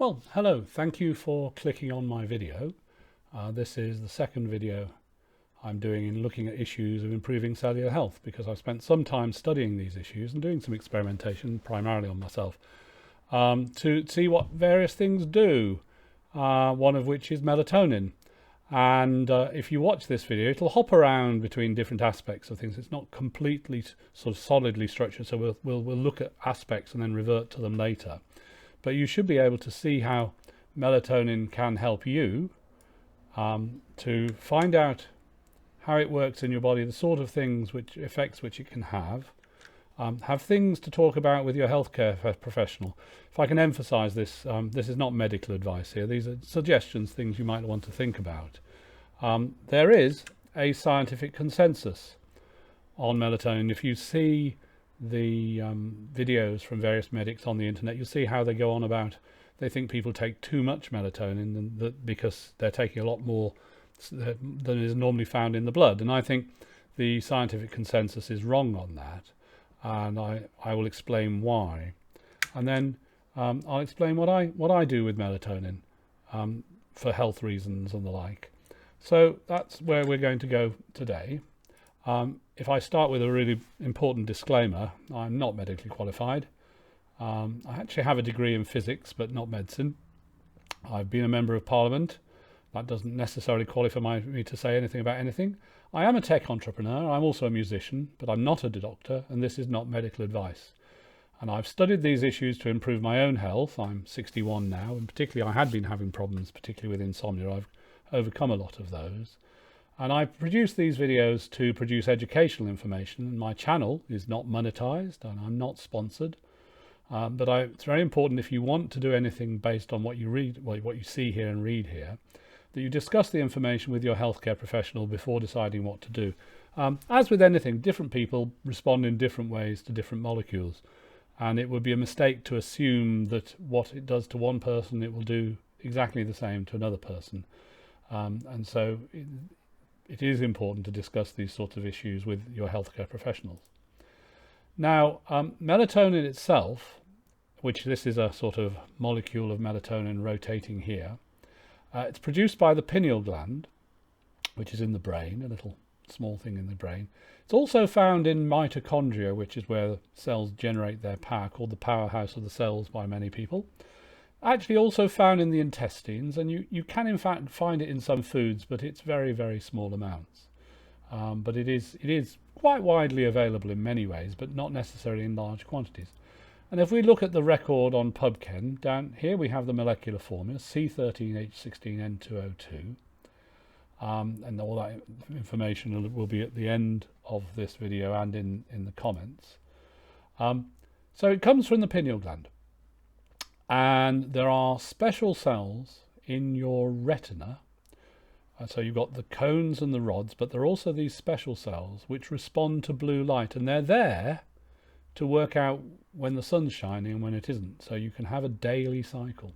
Well, hello, thank you for clicking on my video. This is the second video I'm doing in looking at issues of improving cellular health, because I've spent some time studying these issues and doing some experimentation, primarily on myself, to see what various things do, one of which is melatonin. And if you watch this video, it'll hop around between different aspects of things. It's not completely sort of solidly structured, so we'll look at aspects and then revert to them later. But you should be able to see how melatonin can help you to find out how it works in your body, the sort of things effects which it can have things to talk about with your healthcare professional. If I can emphasize this, this is not medical advice here. These are suggestions, things you might want to think about. There is a scientific consensus on melatonin. If you see the videos from various medics on the internet, you'll see how they go on about they think people take too much melatonin because they're taking a lot more than is normally found in the blood. And I think the scientific consensus is wrong on that, and I will explain why. And then I'll explain what I do with melatonin for health reasons and the like. So that's where we're going to go today. If I start with a really important disclaimer, I'm not medically qualified. I actually have a degree in physics, but not medicine. I've been a member of Parliament. That doesn't necessarily qualify me to say anything about anything. I am a tech entrepreneur. I'm also a musician, but I'm not a doctor, and this is not medical advice. And I've studied these issues to improve my own health. I'm 61 now, and particularly I had been having problems, particularly with insomnia. I've overcome a lot of those. And I produce these videos to produce educational information, and my channel is not monetized and I'm not sponsored. But it's very important, if you want to do anything based on what you read, what you see here and read here, that you discuss the information with your healthcare professional before deciding what to do. As with anything, different people respond in different ways to different molecules. And it would be a mistake to assume that what it does to one person, it will do exactly the same to another person. And so it is important to discuss these sorts of issues with your healthcare professionals. Now, melatonin itself, which this is a sort of molecule of melatonin rotating here, it's produced by the pineal gland, which is in the brain, a little small thing in the brain. It's also found in mitochondria, which is where cells generate their power, called the powerhouse of the cells by many people. Actually also found in the intestines, and you can in fact find it in some foods, but it's very, very small amounts. But it is quite widely available in many ways, but not necessarily in large quantities. And if we look at the record on Pubchem, down here we have the molecular formula, C13H16N2O2. And all that information will be at the end of this video and in the comments. So it comes from the pineal gland. And there are special cells in your retina. So you've got the cones and the rods, but there are also these special cells which respond to blue light, and they're there to work out when the sun's shining and when it isn't. So you can have a daily cycle.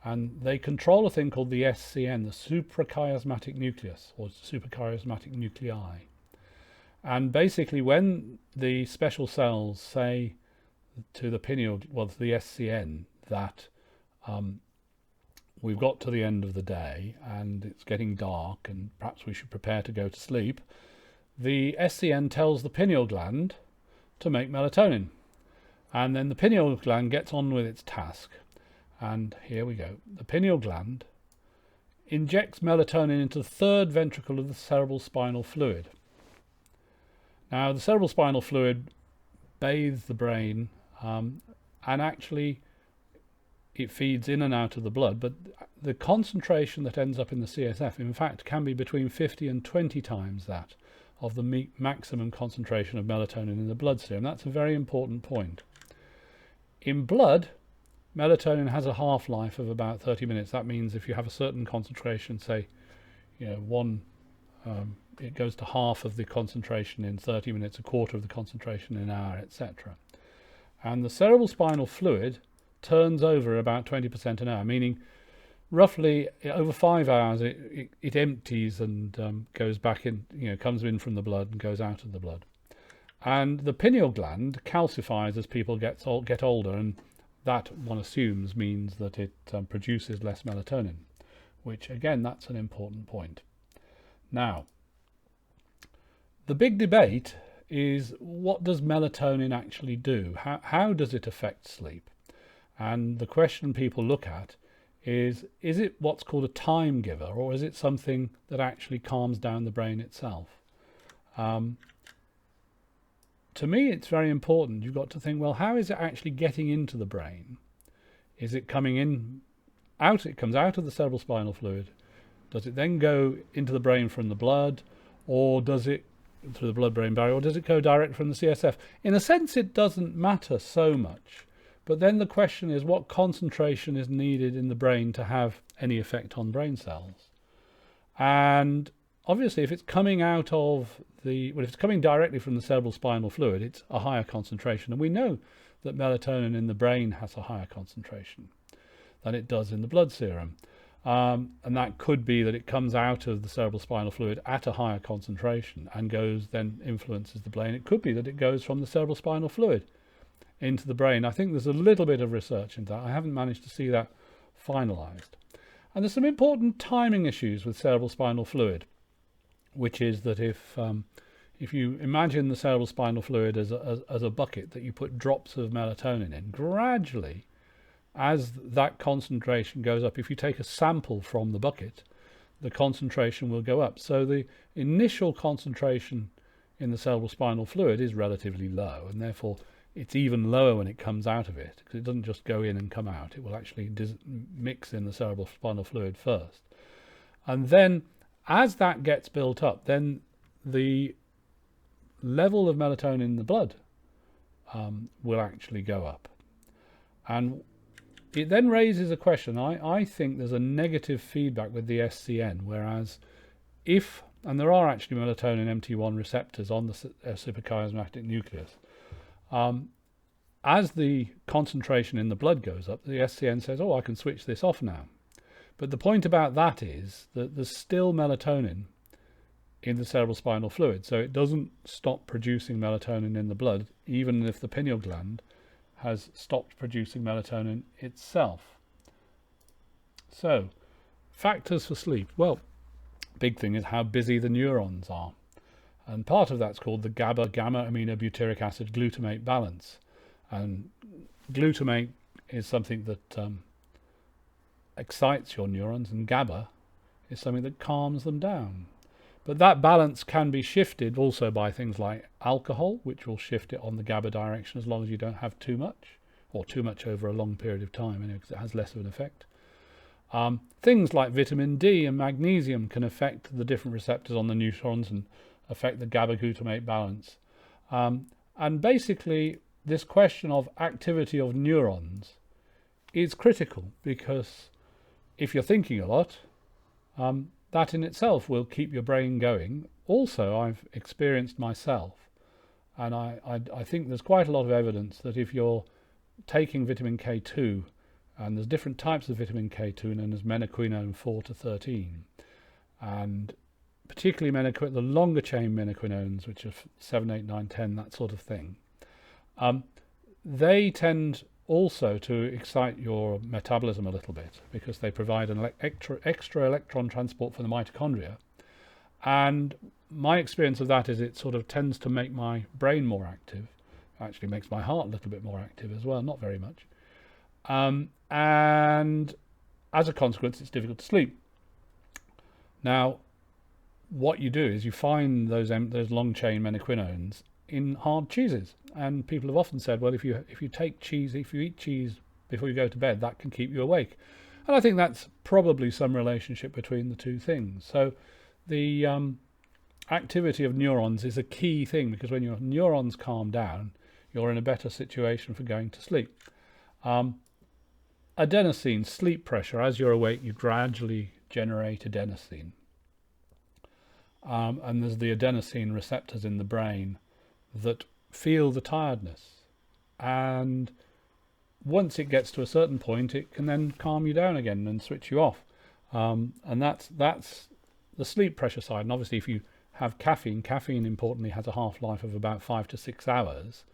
And they control a thing called the SCN, the suprachiasmatic nucleus, or suprachiasmatic nuclei. And basically when the special cells say to the pineal, well, to the SCN, that we've got to the end of the day and it's getting dark and perhaps we should prepare to go to sleep, the SCN tells the pineal gland to make melatonin. And then the pineal gland gets on with its task. And here we go. The pineal gland injects melatonin into the third ventricle of the cerebral spinal fluid. Now, the cerebral spinal fluid bathes the brain, and actually it feeds in and out of the blood, but the concentration that ends up in the CSF, in fact, can be between 50 and 20 times that of the maximum concentration of melatonin in the bloodstream. That's a very important point. In blood, melatonin has a half-life of about 30 minutes. That means if you have a certain concentration, say, it goes to half of the concentration in 30 minutes, a quarter of the concentration in an hour, etc. And the cerebral spinal fluid turns over about 20% an hour, meaning roughly over 5 hours it empties and goes back in, comes in from the blood and goes out of the blood. And the pineal gland calcifies as people get older, and that one assumes means that it produces less melatonin, which again, that's an important point. Now, the big debate is, what does melatonin actually do? How does it affect sleep? And the question people look at is it what's called a time giver, or is it something that actually calms down the brain itself? To me, it's very important. You've got to think, well, how is it actually getting into the brain? Is it coming out? It comes out of the cerebral spinal fluid. Does it then go into the brain from the blood, or does it through the blood-brain barrier, or does it go direct from the CSF? In a sense, it doesn't matter so much. But then the question is, what concentration is needed in the brain to have any effect on brain cells? And obviously, if it's coming out of if it's coming directly from the cerebral spinal fluid, it's a higher concentration. And we know that melatonin in the brain has a higher concentration than it does in the blood serum. And that could be that it comes out of the cerebral spinal fluid at a higher concentration and then influences the brain. It could be that it goes from the cerebral spinal fluid into the brain. I think there's a little bit of research into that. I haven't managed to see that finalized. And there's some important timing issues with cerebral spinal fluid, which is that if you imagine the cerebral spinal fluid as a bucket that you put drops of melatonin in, gradually, as that concentration goes up, if you take a sample from the bucket, the concentration will go up. So the initial concentration in the cerebral spinal fluid is relatively low, and therefore it's even lower when it comes out of it, because it doesn't just go in and come out. It will actually mix in the cerebral spinal fluid first. And then as that gets built up, then the level of melatonin in the blood will actually go up. And it then raises a question. I think there's a negative feedback with the SCN, whereas and there are actually melatonin MT1 receptors on the suprachiasmatic nucleus, as the concentration in the blood goes up, the SCN says, oh, I can switch this off now. But the point about that is that there's still melatonin in the cerebral spinal fluid, so it doesn't stop producing melatonin in the blood, even if the pineal gland has stopped producing melatonin itself. So, factors for sleep. Well, big thing is how busy the neurons are. And part of that's called the GABA, gamma-aminobutyric acid glutamate balance. And glutamate is something that excites your neurons, and GABA is something that calms them down. But that balance can be shifted also by things like alcohol, which will shift it on the GABA direction as long as you don't have too much, or too much over a long period of time, because it has less of an effect. Things like vitamin D and magnesium can affect the different receptors on the neurons and affect the GABA glutamate balance. And basically, this question of activity of neurons is critical, because if you're thinking a lot, that in itself will keep your brain going. Also, I've experienced myself, and I think there's quite a lot of evidence that if you're taking vitamin K2, and there's different types of vitamin K2 known as menaquinone 4 to 13, and particularly the longer chain menaquinones, which are 7, 8, 9, 10, that sort of thing, they tend also to excite your metabolism a little bit, because they provide an extra electron transport for the mitochondria. And my experience of that is it sort of tends to make my brain more active. Actually makes my heart a little bit more active as well, not very much. And as a consequence, it's difficult to sleep. Now, what you do is you find those long chain menaquinones in hard cheeses, and people have often said, well, if you eat cheese before you go to bed, that can keep you awake. And I think that's probably some relationship between the two things. So the activity of neurons is a key thing, because when your neurons calm down, you're in a better situation for going to sleep. Adenosine, sleep pressure. As you're awake, you gradually generate adenosine. And there's the adenosine receptors in the brain that feel the tiredness. And once it gets to a certain point, it can then calm you down again and switch you off. And that's the sleep pressure side. And obviously, if you have caffeine importantly has a half-life of about 5 to 6 hours.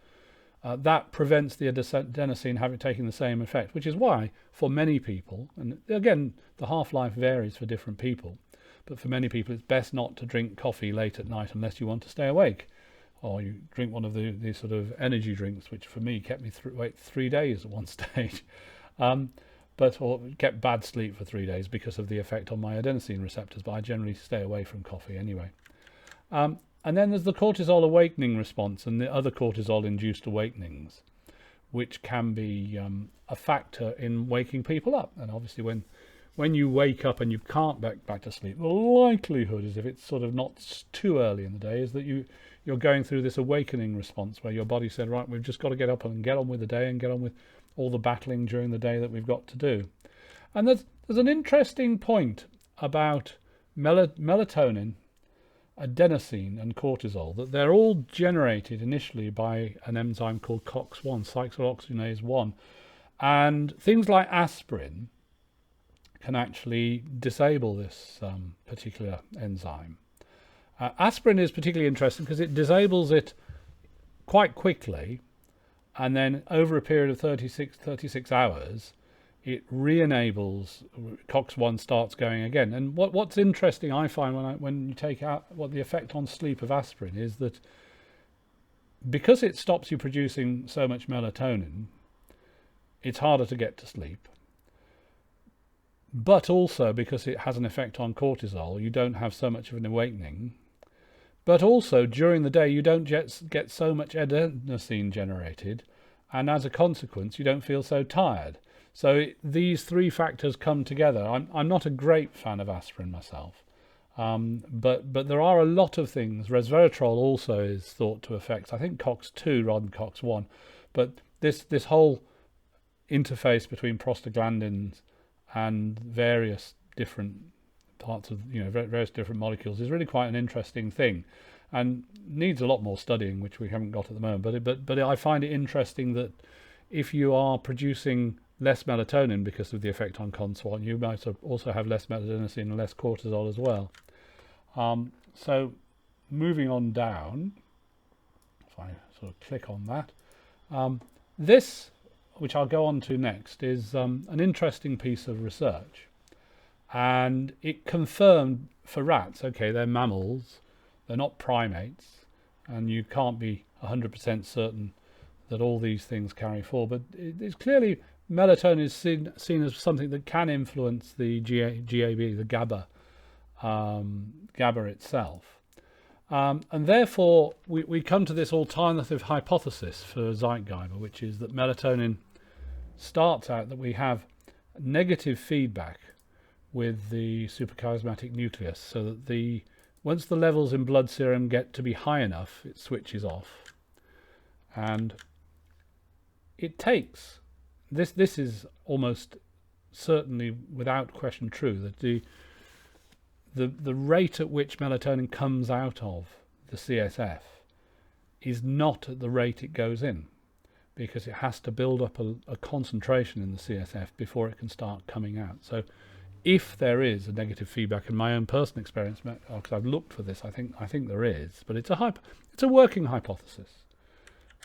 that prevents the adenosine having taken the same effect, which is why for many people, and again the half-life varies for different people, but for many people it's best not to drink coffee late at night unless you want to stay awake, or you drink one of the sort of energy drinks, which for me kept me awake 3 days at one stage, or kept bad sleep for 3 days because of the effect on my adenosine receptors, but I generally stay away from coffee anyway. And then there's the cortisol awakening response and the other cortisol-induced awakenings, which can be a factor in waking people up. And obviously when you wake up and you can't back to sleep, the likelihood is, if it's sort of not too early in the day, is that you're going through this awakening response where your body said, right, we've just got to get up and get on with the day and get on with all the battling during the day that we've got to do. And there's an interesting point about melatonin, adenosine and cortisol, that they're all generated initially by an enzyme called COX-1, cyclooxygenase 1, and things like aspirin can actually disable this particular enzyme. Aspirin is particularly interesting because it disables it quite quickly, and then over a period of 36 hours it re-enables, COX-1 starts going again. And what's interesting, I find, when you take out what the effect on sleep of aspirin is, that because it stops you producing so much melatonin, it's harder to get to sleep. But also because it has an effect on cortisol, you don't have so much of an awakening. But also during the day you don't get so much adenosine generated, and as a consequence you don't feel so tired. So these three factors come together. I'm not a great fan of aspirin myself, but there are a lot of things. Resveratrol also is thought to affect, I think, COX-2 rather than COX-1. But this whole interface between prostaglandins and various different parts of, various different molecules is really quite an interesting thing, and needs a lot more studying, which we haven't got at the moment. But I find it interesting that if you are producing less melatonin because of the effect on COX-1, you might also have less adenosine and less cortisol as well. So moving on down, if I sort of click on that, this, which I'll go on to next, is an interesting piece of research, and it confirmed for rats, okay, they're mammals, they're not primates, and you can't be 100% certain that all these things carry forward, but it's clearly melatonin is seen as something that can influence the GAB, the GABA itself. And therefore, we come to this alternative hypothesis for Zeitgeber, which is that melatonin starts out that we have negative feedback with the suprachiasmatic nucleus, so that once the levels in blood serum get to be high enough, it switches off. And it takes... This is almost certainly without question true, that the rate at which melatonin comes out of the CSF is not at the rate it goes in, because it has to build up a concentration in the CSF before it can start coming out. So if there is a negative feedback, in my own personal experience, because I've looked for this, I think there is, but it's a working hypothesis.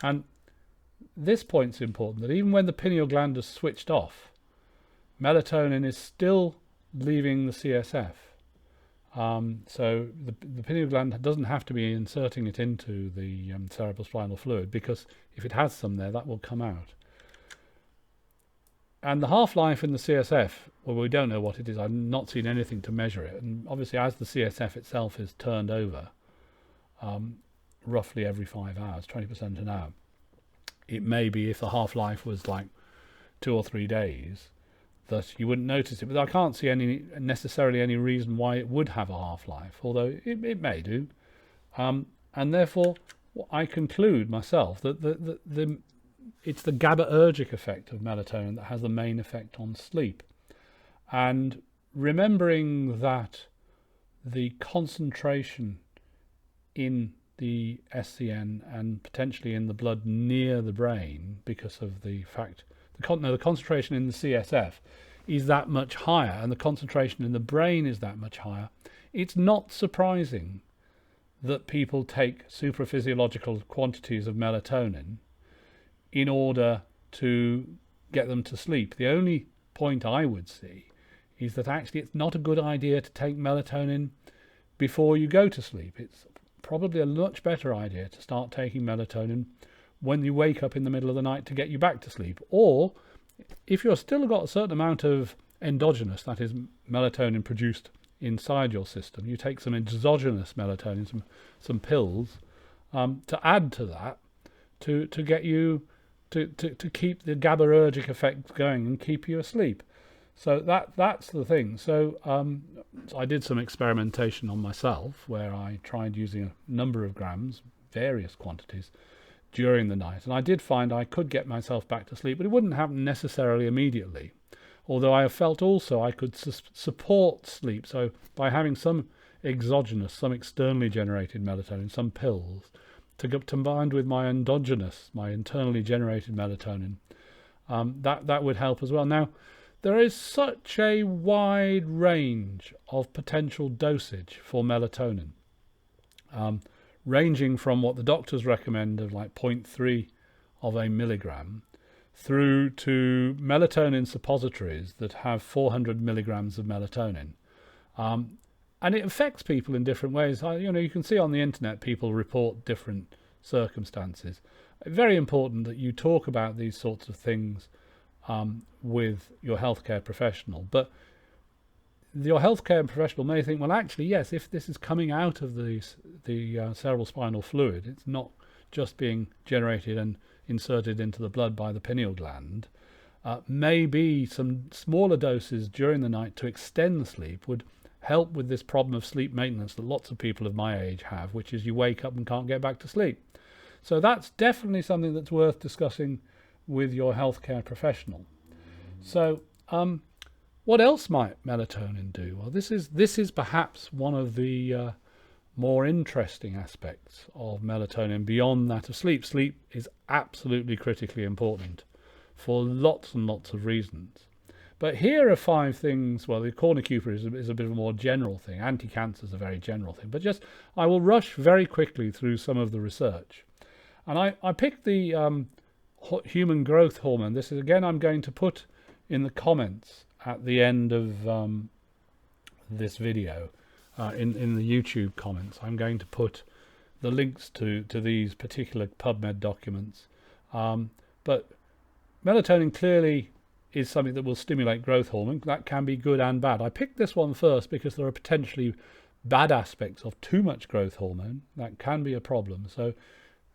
And this point's important, that even when the pineal gland is switched off, melatonin is still leaving the CSF. So the pineal gland doesn't have to be inserting it into the cerebral spinal fluid, because if it has some there, that will come out. And the half-life in the CSF, well, we don't know what it is. I've not seen anything to measure it. And obviously, as the CSF itself is turned over, roughly every 5 hours, 20% an hour, it may be, if the half-life was like 2 or 3 days, that you wouldn't notice it. But I can't see necessarily any reason why it would have a half-life, although it may do. And therefore, I conclude myself that it's the GABAergic effect of melatonin that has the main effect on sleep. And remembering that the concentration in the SCN and potentially in the blood near the brain, because of the fact the concentration in the CSF is that much higher and the concentration in the brain is that much higher, it's not surprising that people take supraphysiological quantities of melatonin, in order to get them to sleep. The only point I would see is that actually it's not a good idea to take melatonin before you go to sleep. It's probably a much better idea to start taking melatonin when you wake up in the middle of the night to get you back to sleep. Or if you've still got a certain amount of endogenous, that is melatonin produced inside your system, you take some exogenous melatonin, some pills, to add to that, to get you to keep the GABAergic effect going and keep you asleep. So that's the thing. So I did some experimentation on myself where I tried using a number of grams, various quantities, during the night, and I did find I could get myself back to sleep, but it wouldn't happen necessarily immediately. Although I felt also I could support sleep, so by having some exogenous, some externally generated melatonin, some pills, combined with my endogenous, my internally generated melatonin, that would help as well. Now, there is such a wide range of potential dosage for melatonin, ranging from what the doctors recommend of like 0.3 of a milligram through to melatonin suppositories that have 400 milligrams of melatonin. And it affects people in different ways. You can see on the internet people report different circumstances. Very important that you talk about these sorts of things with your healthcare professional. But your healthcare professional may think, well, actually, yes, if this is coming out of the cerebral spinal fluid, it's not just being generated and inserted into the blood by the pineal gland. Maybe some smaller doses during the night to extend sleep would help with this problem of sleep maintenance that lots of people of my age have, which is you wake up and can't get back to sleep. So that's definitely something that's worth discussing with your healthcare professional. So what else might melatonin do? Well, this is perhaps one of the more interesting aspects of melatonin beyond that of sleep. Sleep is absolutely critically important for lots and lots of reasons. But here are 5 things. Well, the Cornucopia is a bit of a more general thing. Anti-cancer is a very general thing. But I will rush very quickly through some of the research. And I picked the human growth hormone. This is, again, I'm going to put in the comments at the end of this video, in the YouTube comments. I'm going to put the links to these particular PubMed documents. But melatonin clearly is something that will stimulate growth hormone. That can be good and bad. I picked this one first because there are potentially bad aspects of too much growth hormone. That can be a problem. So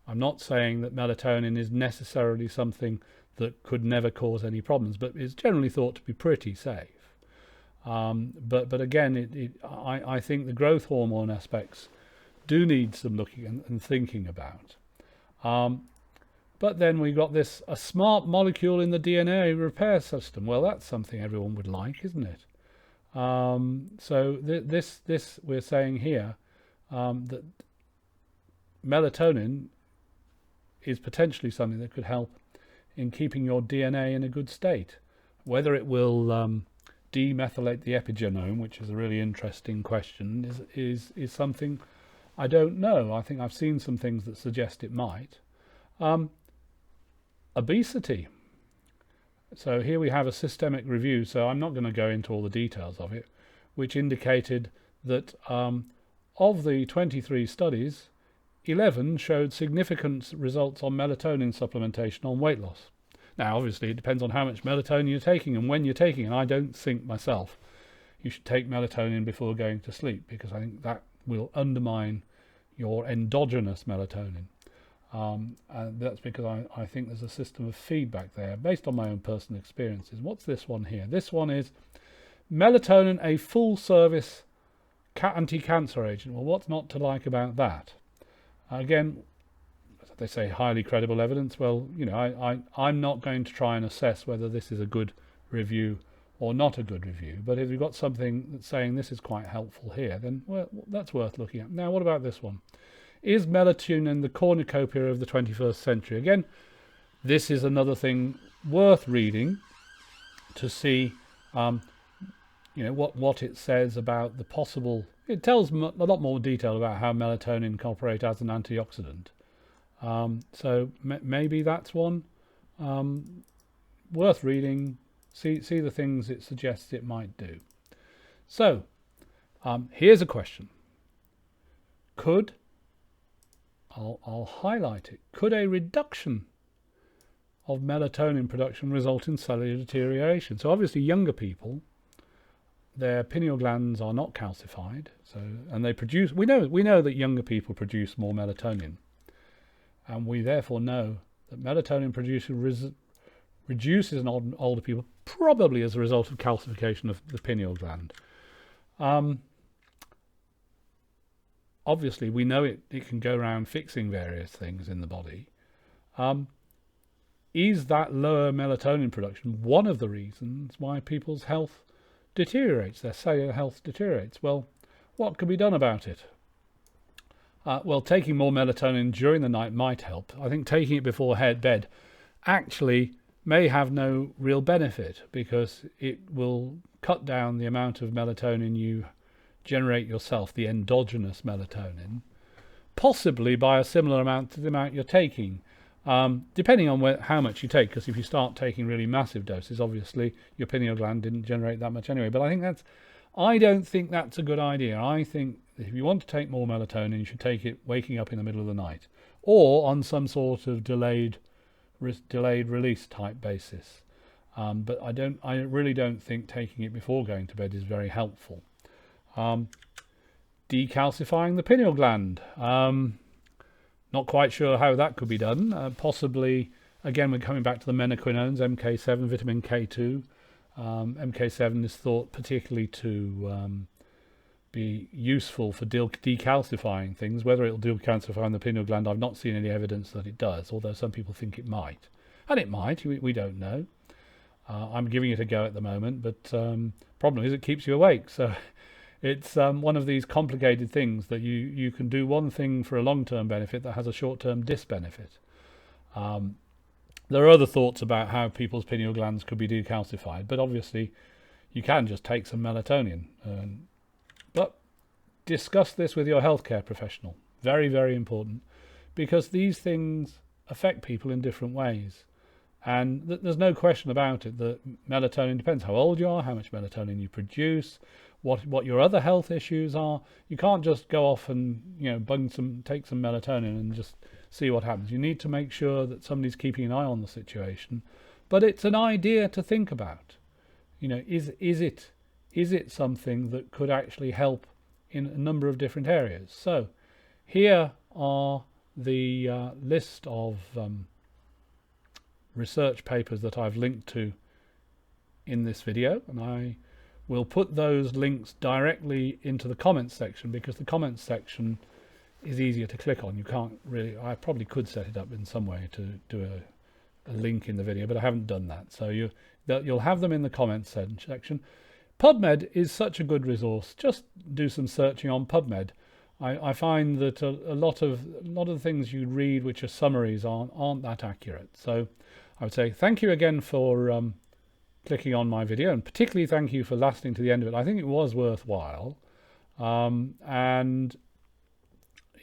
I'm not saying that melatonin is necessarily something that could never cause any problems, but is generally thought to be pretty safe. But again, I think the growth hormone aspects do need some looking and thinking about. But then we got a smart molecule in the DNA repair system. Well, that's something everyone would like, isn't it? So this we're saying here, that melatonin is potentially something that could help in keeping your DNA in a good state. Whether it will demethylate the epigenome, which is a really interesting question, is something I don't know. I think I've seen some things that suggest it might. Obesity. So here we have a systemic review, so I'm not going to go into all the details of it, which indicated that of the 23 studies, 11 showed significant results on melatonin supplementation on weight loss. Now, obviously, it depends on how much melatonin you're taking and when you're taking it. And I don't think myself you should take melatonin before going to sleep, because I think that will undermine your endogenous melatonin. And that's because I think there's a system of feedback there based on my own personal experiences. What's this one here? This one is melatonin, a full service anti-cancer agent. Well, what's not to like about that? Again, they say highly credible evidence. Well, I'm not going to try and assess whether this is a good review or not a good review. But if you've got something that's saying this is quite helpful here, then well, that's worth looking at. Now, what about this one? Is melatonin the cornucopia of the 21st century? Again, this is another thing worth reading to see, what it says about the possible. It tells a lot more detail about how melatonin can operate as an antioxidant. So maybe that's one. Worth reading. See the things it suggests it might do. So here's a question. I'll highlight it. Could a reduction of melatonin production result in cellular deterioration? So obviously younger people, their pineal glands are not calcified, and they produce. We know that younger people produce more melatonin, and we therefore know that melatonin reduces in older people, probably as a result of calcification of the pineal gland. Obviously, we know it can go around fixing various things in the body. Is that lower melatonin production one of the reasons why people's health deteriorates, their cellular health deteriorates? Well, what can be done about it? Well, taking more melatonin during the night might help. I think taking it before bed actually may have no real benefit, because it will cut down the amount of melatonin you generate yourself, the endogenous melatonin, possibly by a similar amount to the amount you're taking, depending on how much you take, because if you start taking really massive doses, obviously your pineal gland didn't generate that much anyway. But I don't think that's a good idea. I think if you want to take more melatonin, you should take it waking up in the middle of the night, or on some sort of delayed release type basis. But I really don't think taking it before going to bed is very helpful. Decalcifying the pineal gland. Not quite sure how that could be done. Possibly, again, we're coming back to the menaquinones, MK7, vitamin K2. MK7 is thought particularly to be useful for decalcifying things. Whether it'll decalcify the pineal gland, I've not seen any evidence that it does, although some people think it might. And it might, we don't know. I'm giving it a go at the moment, but problem is it keeps you awake. So it's one of these complicated things that you can do one thing for a long-term benefit that has a short-term disbenefit. There are other thoughts about how people's pineal glands could be decalcified, but obviously you can just take some melatonin. But discuss this with your healthcare professional. Very, very important, because these things affect people in different ways. And there's no question about it that melatonin depends how old you are, how much melatonin you produce, what your other health issues are. You can't just go off and take some melatonin and just see what happens. You need to make sure that somebody's keeping an eye on the situation. But it's an idea to think about. Is it something that could actually help in a number of different areas? So here are the list of research papers that I've linked to in this video, and I will put those links directly into the comments section, because the comments section is easier to click on. You can't really, I probably could set it up in some way to do a link in the video, but I haven't done that. So you'll have them in the comments section. PubMed is such a good resource. Just do some searching on PubMed. I find that a lot of the things you read, which are summaries, aren't that accurate. So I would say thank you again for clicking on my video, and particularly thank you for lasting to the end of it. I think it was worthwhile. And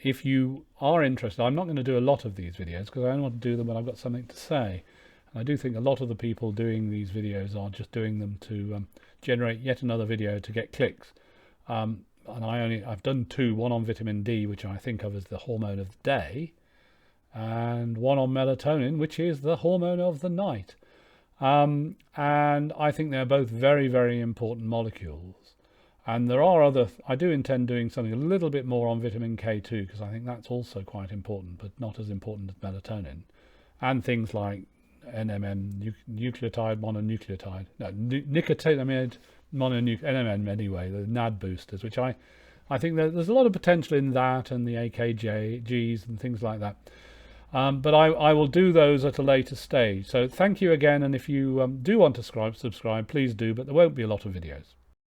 if you are interested, I'm not going to do a lot of these videos because I only want to do them when I've got something to say. And I do think a lot of the people doing these videos are just doing them to generate yet another video to get clicks. And I've done two, one on vitamin D, which I think of as the hormone of the day, and one on melatonin, which is the hormone of the night. And I think they're both very, very important molecules. And there are I do intend doing something a little bit more on vitamin K2, because I think that's also quite important, but not as important as melatonin. And things like NMN, nucleotide mononucleotide, no, nicotinamide mononucleotide, NMN anyway, the NAD boosters, which I think there's a lot of potential in that, and the AKGs and things like that. But I will do those at a later stage. So thank you again, and if you do want to subscribe, please do, but there won't be a lot of videos.